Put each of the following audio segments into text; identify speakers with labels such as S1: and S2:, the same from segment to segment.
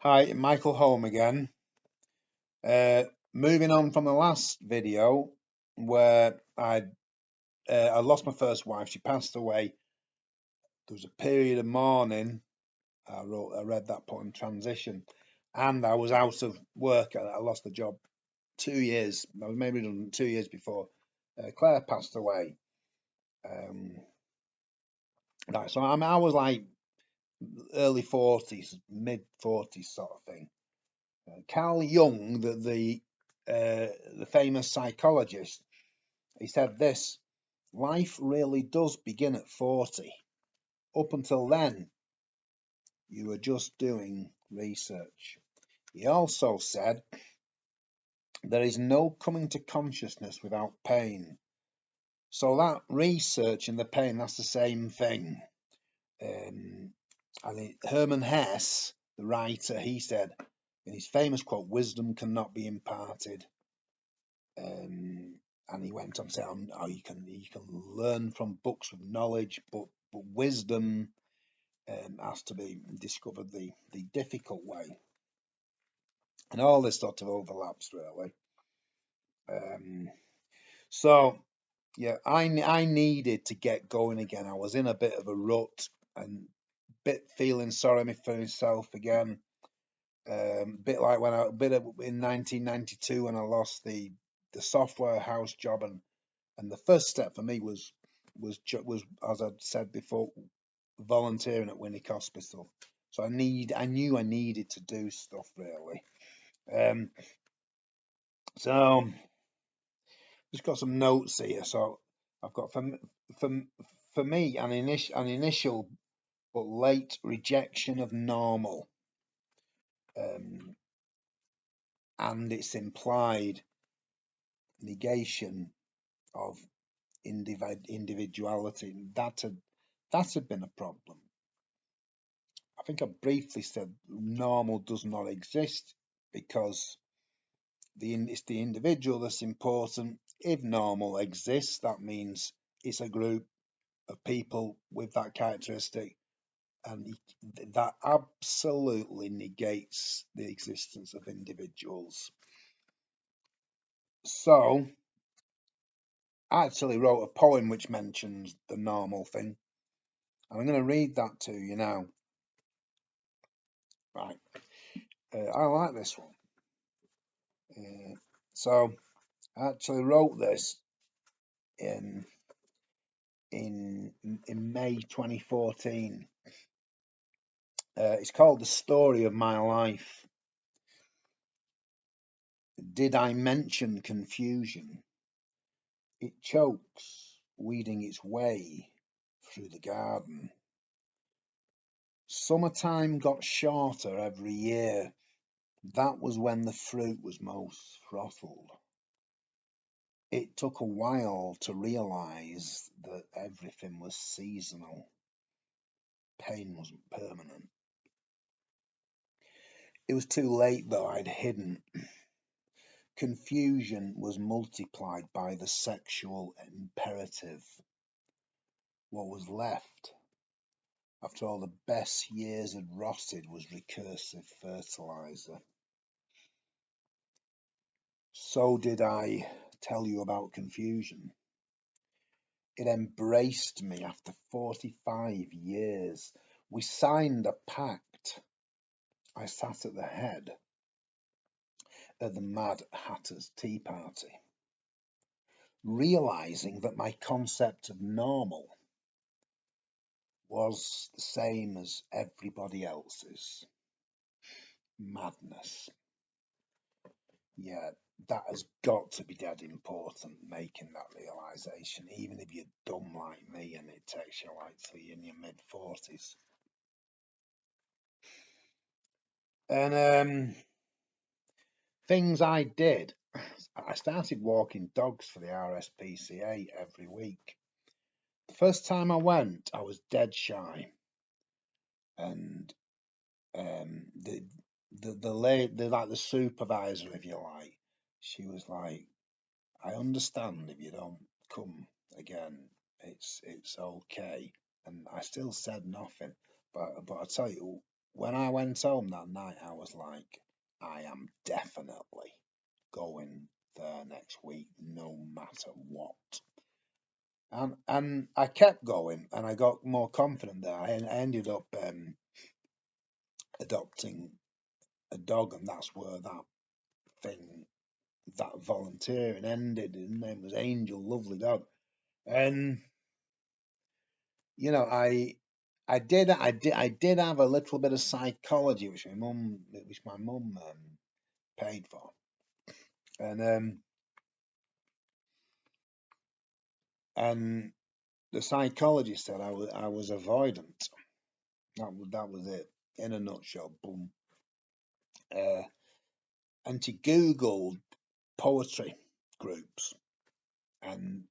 S1: Hi, Michael home again. Uh, Moving on from the last video where I lost my first wife. She passed away. There was a period of mourning. I read that point in transition, and I was out of work. I lost the job 2 years. I was made redundant 2 years before Claire passed away. Um, I was like early 40s, mid 40s sort of thing. Carl Jung, the famous psychologist, he said this: life really does begin at 40. Up until then, you are just doing research. He also said there is no coming to consciousness without pain. So that research and the pain, that's the same thing. Hermann Hesse, the writer, he said in his famous quote, "Wisdom cannot be imparted." And he went on to say, "Oh, you can learn from books with knowledge, but wisdom has to be discovered the difficult way." And all this sort of overlaps really. Um, so yeah, I needed to get going again. I was in a bit of a rut and bit feeling sorry for myself again. Bit like when in 1992 when I lost the software house job, and the first step for me was as I said before, volunteering at Winnick Hospital. So I knew I needed to do stuff really. Um, so just got some notes here. So I've got for for me an initial but late rejection of normal, um, and its implied negation of individuality. That had been a problem. I think I briefly said normal does not exist because it's the individual that's important. If normal exists, that means it's a group of people with that characteristic, and that absolutely negates the existence of individuals. So I actually wrote a poem which mentions the normal thing. I'm going to read that to you now. Right. I like this one. So I actually wrote this in in May 2014. It's called "The Story of My Life." Did I mention confusion? It chokes, weeding its way through the garden. Summertime got shorter every year. That was when the fruit was most throttled. It took a while to realize that everything was seasonal. Pain wasn't permanent. It was too late, though. I'd hidden. Confusion was multiplied by the sexual imperative. What was left, after all the best years had rotted, was recursive fertilizer. So did I tell you about confusion? It embraced me after 45 years. We signed a pact. I sat at the head of the Mad Hatter's Tea Party, realizing that my concept of normal was the same as everybody else's. Madness. Yeah, that has got to be dead important, making that realization, even if you're dumb like me and it takes you like till you're in your mid 40s. And things I did, I started walking dogs for the RSPCA every week. The first time I went, I was dead shy, and the lady, like the supervisor, if you like, she was like, "I understand if you don't come again. It's okay." And I still said nothing, but I tell you, when I went home that night, I was like, I am definitely going there next week, no matter what. And I kept going, and I got more confident there. I ended up adopting a dog, and that's where thing, that volunteering ended. His name was Angel, lovely dog. And I did have a little bit of psychology, which my mum paid for, and and the psychologist said I was avoidant. That was it in a nutshell. Boom. Uh, and she googled poetry groups, and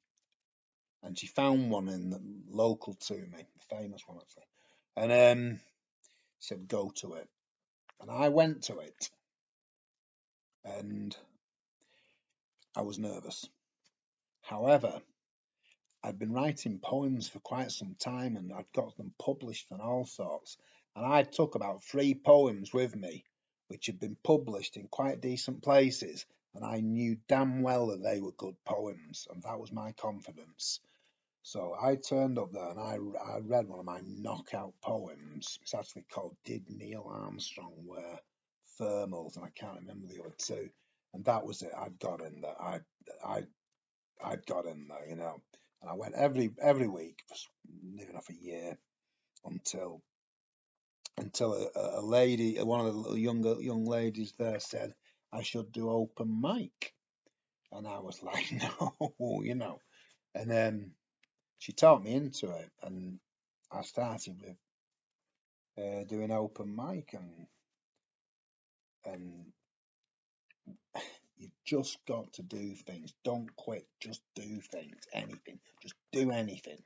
S1: and she found one in local to me, a famous one actually, and said go to it, and I went to it, and I was nervous. However, I'd been writing poems for quite some time, and I'd got them published and all sorts. And I took about 3 poems with me, which had been published in quite decent places, and I knew damn well that they were good poems, and that was my confidence. So I turned up there and I read one of my knockout poems. It's actually called Did Neil Armstrong Wear Thermals? And I can't remember the other two. And that was it. I'd got in there. I I'd got in there. And I went every week for near enough a year until a lady, one of the young ladies there said I should do open mic, and I was like, no. And then she talked me into it, and I started with doing open mic, and you just got to do things. Don't quit. Just do things. Anything. Just do anything.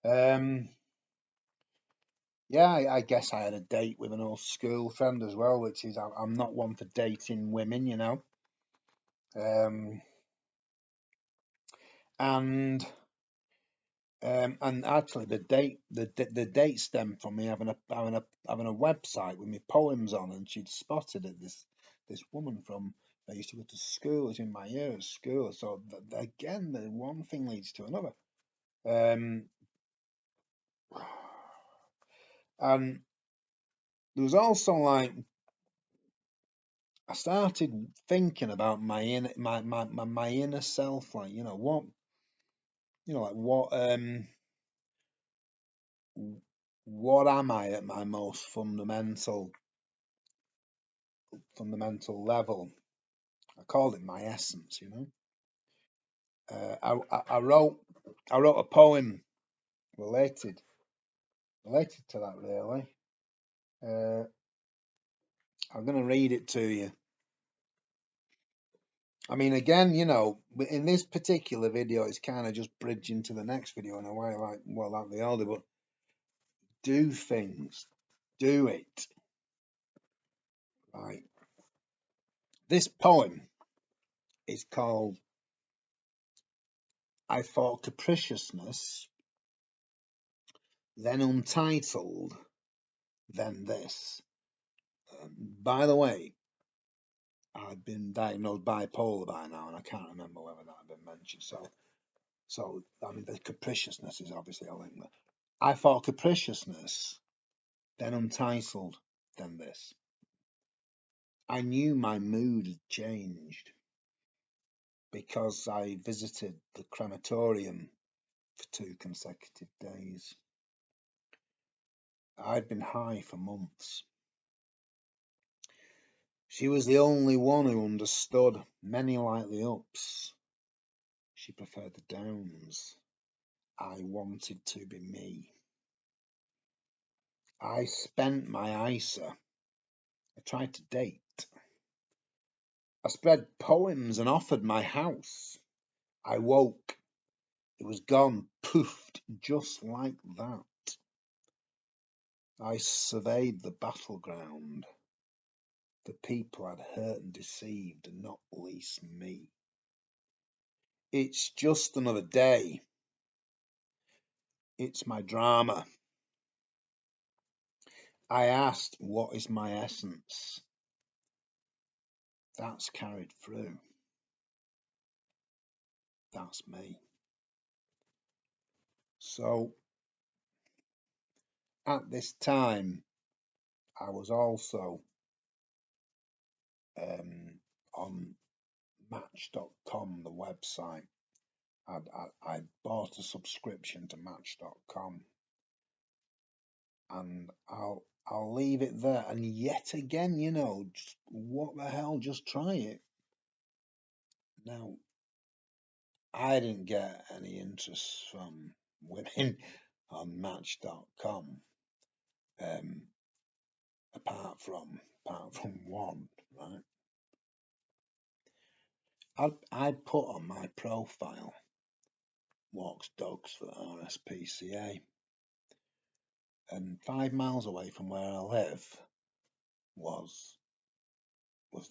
S1: Um, yeah, I guess I had a date with an old school friend as well, which is I'm not one for dating women. Um, and and actually, the date stemmed from me having a website with my poems on, and she'd spotted it. This woman from I used to go to school, was in my year at school. So again, the one thing leads to another. Um, and there was also like I started thinking about my inner self, like what am I at my most fundamental level. I called it my essence. I wrote a poem related to that really. Uh, I'm going to read it to you. I mean, again, in this particular video, it's kind of just bridging to the next video in a way, like the older, but do things, do it. Right. This poem is called I Thought Capriciousness, Then Untitled, Then This. By the way, I've been diagnosed bipolar by now, and I can't remember whether that had been mentioned. So I mean, the capriciousness is obviously a link there. I thought capriciousness, then untitled, then this. I knew my mood had changed because I visited the crematorium for 2 consecutive days. I'd been high for months. She was the only one who understood. Many like the ups. She preferred the downs. I wanted to be me. I spent my ISA. I tried to date. I spread poems and offered my house. I woke. It was gone, poofed, just like that. I surveyed the battleground, the people I'd hurt and deceived, and not least me. It's just another day. It's my drama. I asked, what is my essence? That's carried through. That's me. So at this time, I was also on Match.com, the website. I bought a subscription to Match.com, and I'll leave it there. And yet again, just, what the hell? Just try it. Now, I didn't get any interest from women on Match.com, um, apart from one, right? I put on my profile walks dogs for RSPCA, and 5 miles away from where I live was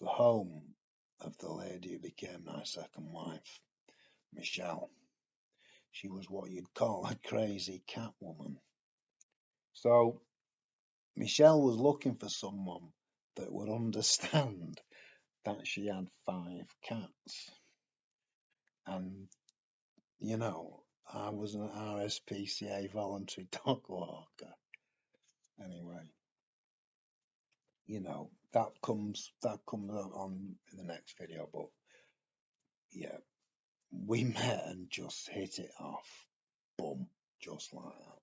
S1: the home of the lady who became my second wife, Michelle. She was what you'd call a crazy cat woman. So Michelle was looking for someone that would understand that she had 5 cats. And, I was an RSPCA voluntary dog walker. Anyway, that comes on in the next video, but yeah, we met and just hit it off. Boom, just like that.